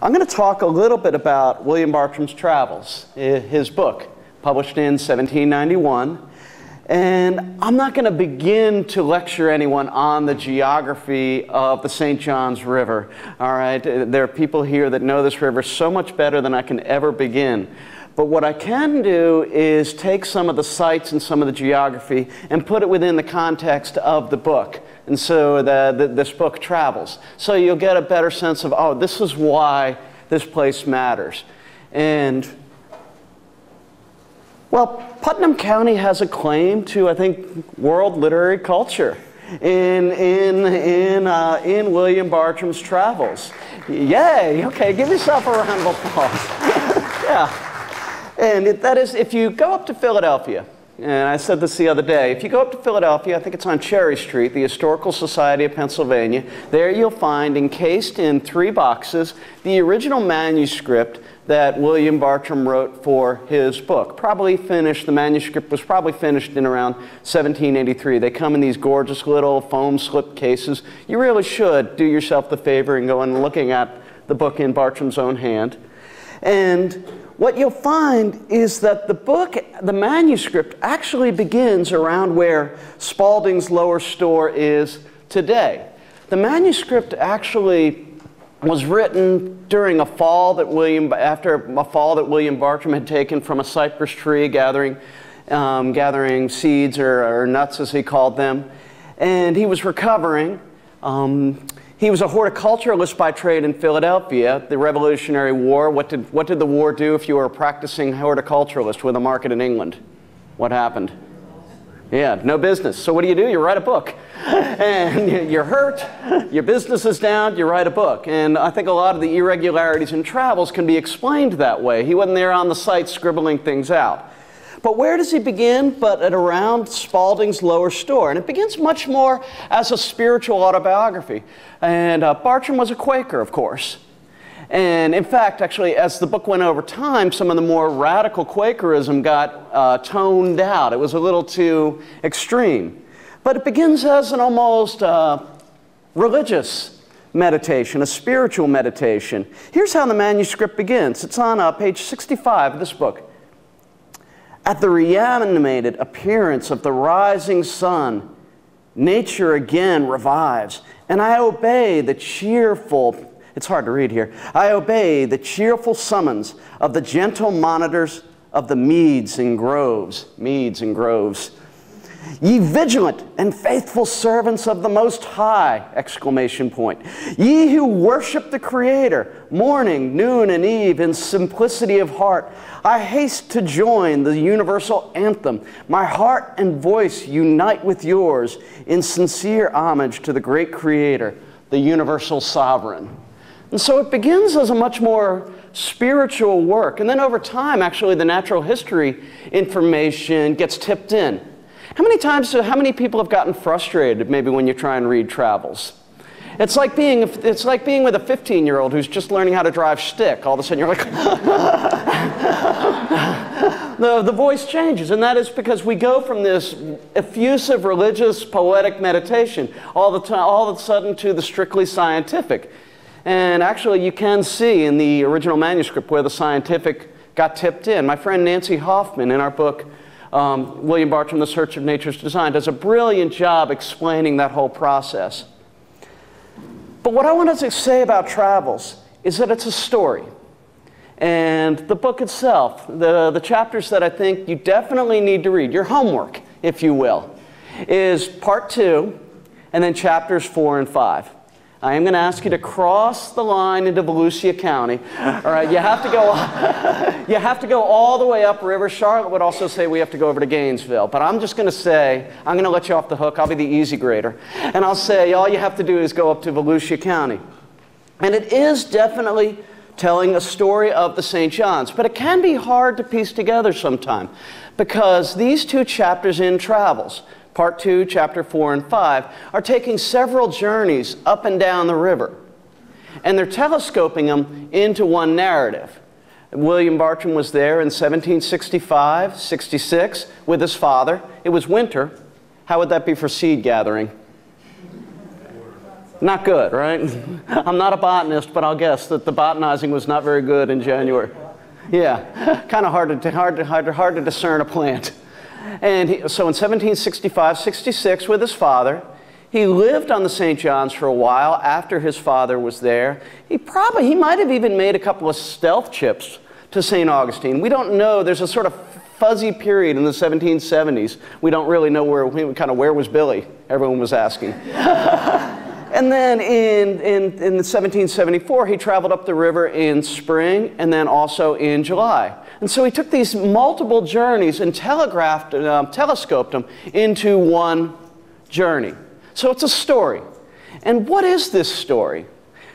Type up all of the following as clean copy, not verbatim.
I'm going to talk a little bit about William Bartram's travels, his book, published in 1791. And I'm not going to begin to lecture anyone on the geography of the St. Johns River. All right, there are people here that know this river so much better than I can ever begin. But what I can do is take some of the sites and some of the geography and put it within the context of the book. And so this book travels. So you'll get a better sense of, oh, this is why this place matters. And, well, Putnam County has a claim to, I think, world literary culture in William Bartram's travels. Yay! Okay, give yourself a round of applause. Yeah. And that is, if you go up to Philadelphia, and I said this the other day, if you go up to Philadelphia, I think it's on Cherry Street, the Historical Society of Pennsylvania, there you'll find encased in 3 boxes the original manuscript that William Bartram wrote for his book. Probably finished, the manuscript was probably finished in around 1783. They come in these gorgeous little foam slip cases. You really should do yourself the favor and go and looking at the book in Bartram's own hand. And what you'll find is that the book, the manuscript, actually begins around where Spalding's lower store is today. The manuscript actually was written during a fall that after a fall that William Bartram had taken from a cypress tree, gathering seeds or nuts, as he called them, and he was recovering. He was a horticulturalist by trade in Philadelphia. The Revolutionary War, what did the war do if you were a practicing horticulturalist with a market in England? What happened? Yeah, no business. So what do? You write a book. And you're hurt, your business is down, you write a book. And I think a lot of the irregularities in travels can be explained that way. He wasn't there on the site scribbling things out. But where does he begin but at around Spalding's lower store? And it begins much more as a spiritual autobiography. And Bartram was a Quaker, of course. And in fact, actually, as the book went over time, some of the more radical Quakerism got toned out. It was a little too extreme. But it begins as an almost religious meditation, a spiritual meditation. Here's how the manuscript begins. It's on page 65 of this book. At the reanimated appearance of the rising sun, nature again revives, and I obey the cheerful, it's hard to read here, I obey the cheerful summons of the gentle monitors of the meads and groves. Ye vigilant and faithful servants of the Most High! Exclamation point. Ye who worship the Creator, morning, noon, and eve in simplicity of heart, I haste to join the universal anthem. My heart and voice unite with yours in sincere homage to the great Creator, the universal sovereign. And so it begins as a much more spiritual work. And then over time, actually, the natural history information gets tipped in. How many people have gotten frustrated maybe when you try and read travels? It's like being with a 15-year-old who's just learning how to drive stick. All of a sudden you're like, the voice changes. And that is because we go from this effusive, religious, poetic meditation all of a sudden to the strictly scientific. And actually you can see in the original manuscript where the scientific got tipped in. My friend Nancy Hoffman in our book, William Bartram, The Search of Nature's Design, does a brilliant job explaining that whole process. But what I wanted to say about travels is that it's a story. And the book itself, the chapters that I think you definitely need to read, your homework, if you will, is part 2 and then chapters 4 and 5. I am going to ask you to cross the line into Volusia County. All right, you have to go all the way upriver. Charlotte would also say we have to go over to Gainesville. But I'm just going to say, I'm going to let you off the hook. I'll be the easy grader. And I'll say all you have to do is go up to Volusia County. And it is definitely telling a story of the St. John's. But it can be hard to piece together sometime because these 2 chapters in Travels, Part 2, Chapter 4 and 5, are taking several journeys up and down the river. And they're telescoping them into one narrative. William Bartram was there in 1765, 66 with his father. It was winter. How would that be for seed gathering? Not good, right? I'm not a botanist, but I'll guess that the botanizing was not very good in January. Yeah, kind of hard to discern a plant. And so in 1765-66 with his father, he lived on the St. John's for a while after his father was there. He might have even made a couple of stealth trips to St. Augustine. We don't know. There's a sort of fuzzy period in the 1770s. We don't really know where was Billy? Everyone was asking. And then in 1774, he traveled up the river in spring and then also in July. And so he took these multiple journeys and telescoped them into one journey. So it's a story. And what is this story?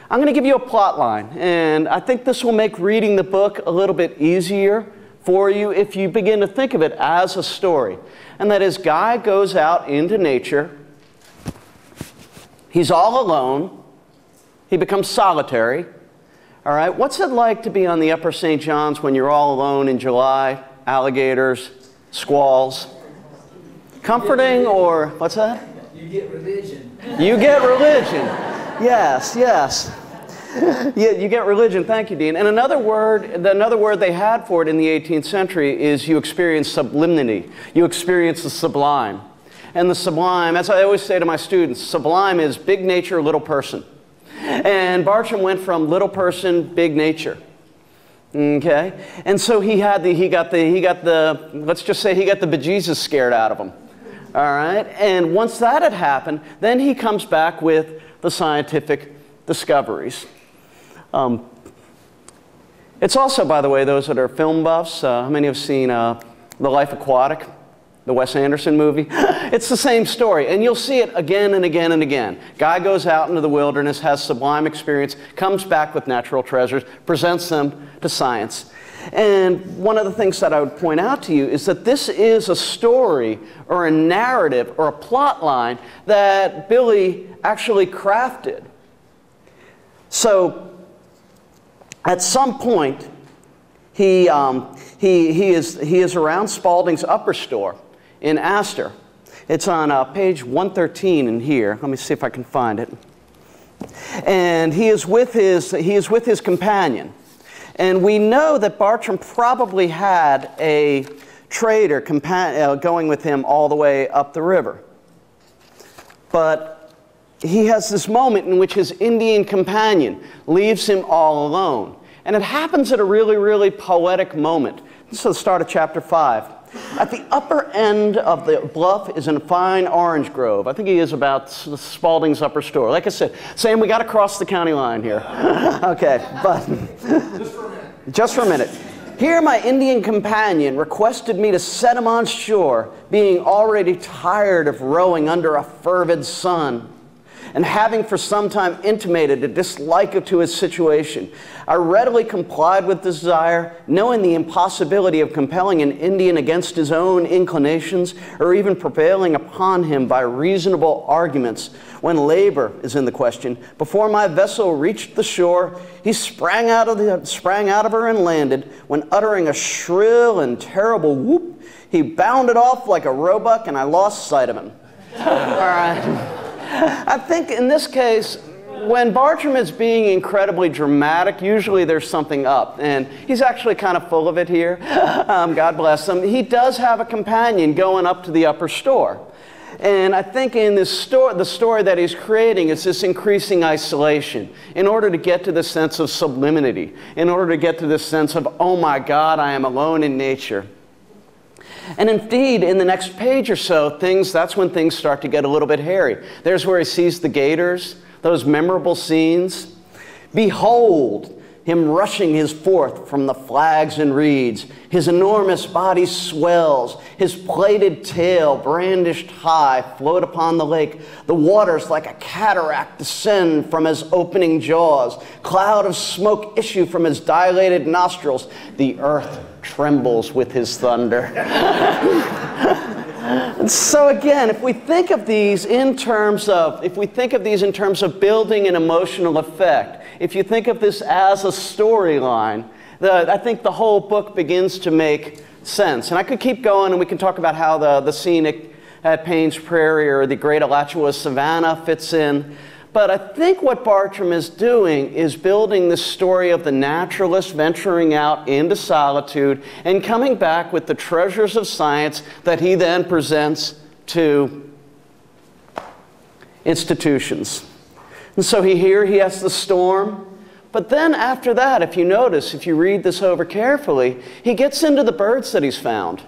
I'm going to give you a plot line, and I think this will make reading the book a little bit easier for you if you begin to think of it as a story. And that is, Guy goes out into nature. He's all alone. He becomes solitary. All right, what's it like to be on the Upper St. John's when you're all alone in July? Alligators, squalls. Comforting, or what's that? You get religion. You get religion. Yes, yes. Yeah, you get religion. Thank you, Dean. And another word they had for it in the 18th century is you experience sublimity. You experience the sublime. And the sublime, as I always say to my students, sublime is big nature, little person. And Bartram went from little person, big nature. Okay? And so let's just say he got the bejesus scared out of him. All right? And once that had happened, then he comes back with the scientific discoveries. It's also, by the way, those that are film buffs, how many have seen The Life Aquatic, the Wes Anderson movie? It's the same story, and you'll see it again and again and again. Guy goes out into the wilderness, has sublime experience, comes back with natural treasures, presents them to science. And one of the things that I would point out to you is that this is a story or a narrative or a plot line that Billy actually crafted. So at some point, he is around Spalding's upper store in Astor. It's on page 113 in here. Let me see if I can find it. And he is with his companion. And we know that Bartram probably had a trader going with him all the way up the river. But he has this moment in which his Indian companion leaves him all alone. And it happens at a really, really poetic moment. This is the start of chapter 5. At the upper end of the bluff is a fine orange grove. I think he is about Spalding's upper store. Like I said, Sam, we got to cross the county line here. Okay, but just for a minute. Here my Indian companion requested me to set him on shore, being already tired of rowing under a fervid sun, and having for some time intimated a dislike to his situation. I readily complied with the desire, knowing the impossibility of compelling an Indian against his own inclinations, or even prevailing upon him by reasonable arguments when labor is in the question. Before my vessel reached the shore, he sprang out of her and landed, when uttering a shrill and terrible whoop, he bounded off like a roebuck, and I lost sight of him. All right. I think in this case, when Bartram is being incredibly dramatic, usually there's something up. And he's actually kind of full of it here. God bless him. He does have a companion going up to the upper store. And I think in this the story that he's creating is this increasing isolation in order to get to the sense of sublimity, in order to get to this sense of, oh my God, I am alone in nature. And indeed, in the next page or so, that's when things start to get a little bit hairy. There's where he sees the gators, those memorable scenes. Behold him rushing his forth from the flags and reeds. His enormous body swells, his plaited tail brandished high float upon the lake. The waters like a cataract descend from his opening jaws. Cloud of smoke issue from his dilated nostrils. The earth trembles with his thunder. And so again, if we think of these in terms of building an emotional effect, if you think of this as a storyline, I think the whole book begins to make sense. And I could keep going, and we can talk about how the scenic at Payne's Prairie or the Great Alachua Savannah fits in. But I think what Bartram is doing is building this story of the naturalist venturing out into solitude and coming back with the treasures of science that he then presents to institutions. And so here he has the storm. But then after that, if you notice, if you read this over carefully, he gets into the birds that he's found.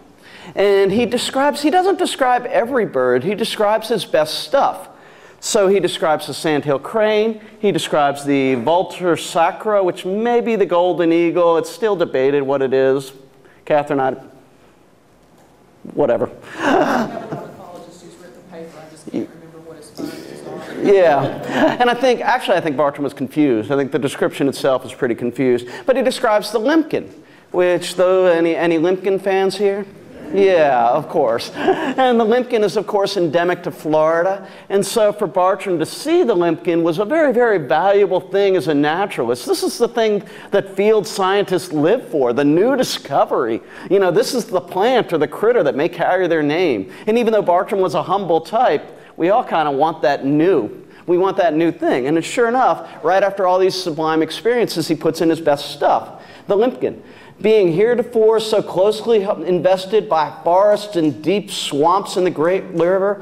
And he doesn't describe every bird, he describes his best stuff. So he describes the sandhill crane, he describes the vultur sacra, which may be the golden eagle. It's still debated what it is. Catherine, whatever. I have an ornithologist who's written the paper, I just can't remember what his findings are. Yeah, and I think Bartram was confused. I think the description itself is pretty confused. But he describes the limpkin, which, though, any limpkin fans here? Yeah, of course. And the limpkin is, of course, endemic to Florida. And so for Bartram to see the limpkin was a very, very valuable thing as a naturalist. This is the thing that field scientists live for, the new discovery. You know, this is the plant or the critter that may carry their name. And even though Bartram was a humble type, we all kind of want that new. We want that new thing. And sure enough, right after all these sublime experiences, he puts in his best stuff, the limpkin. Being heretofore so closely invested by forests and deep swamps in the great river,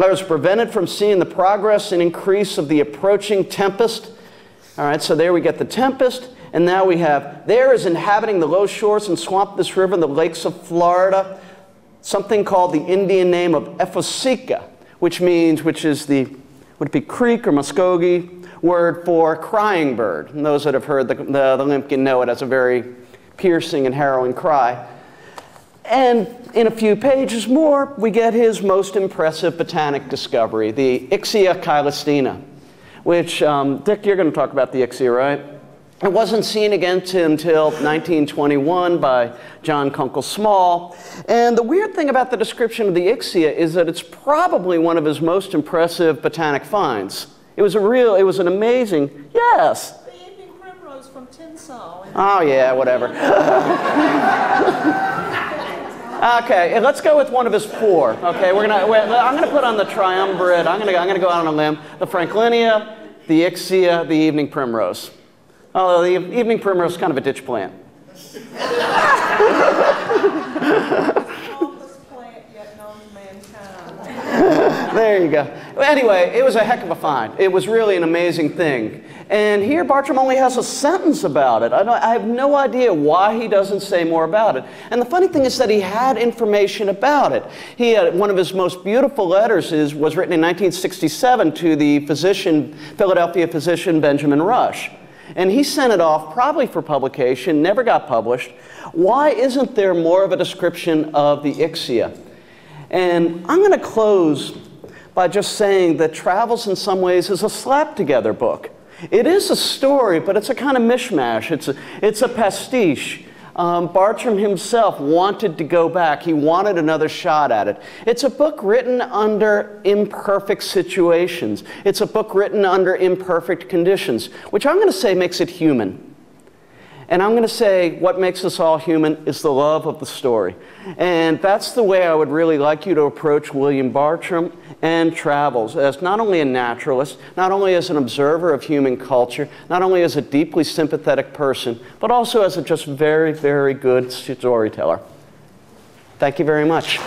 I was prevented from seeing the progress and increase of the approaching tempest. All right, so there we get the tempest, and now we have, there is inhabiting the low shores and swamp of this river and the lakes of Florida, something called the Indian name of Ephosica, which is the, would it be Creek or Muskogee word for crying bird. And those that have heard the limpkin know it as a very piercing and harrowing cry. And in a few pages more, we get his most impressive botanic discovery, the Ixia caelestina, which, Dick, you're going to talk about the Ixia, right? It wasn't seen again until 1921 by John Kunkel Small. And the weird thing about the description of the Ixia is that it's probably one of his most impressive botanic finds. It was an amazing, yes. From Tinsall. Oh yeah, whatever. Okay, and let's go with one of his four. Okay, I'm gonna put on the triumvirate. I'm gonna go out on a limb. The Franklinia, the Ixia, the evening primrose. Although the evening primrose is kind of a ditch plant. There you go. Anyway, it was a heck of a find. It was really an amazing thing. And here Bartram only has a sentence about it. I have no idea why he doesn't say more about it. And the funny thing is that he had information about it. He had, one of his most beautiful letters was written in 1967 to the Philadelphia physician Benjamin Rush. And he sent it off probably for publication, never got published. Why isn't there more of a description of the Ixia? And I'm going to close by just saying that Travels in some ways is a slap-together book. It is a story, but it's a kind of mishmash. It's a pastiche. Bartram himself wanted to go back. He wanted another shot at it. It's a book written under imperfect situations. It's a book written under imperfect conditions, which I'm going to say makes it human. And I'm going to say what makes us all human is the love of the story. And that's the way I would really like you to approach William Bartram and Travels, as not only a naturalist, not only as an observer of human culture, not only as a deeply sympathetic person, but also as a just very, very good storyteller. Thank you very much.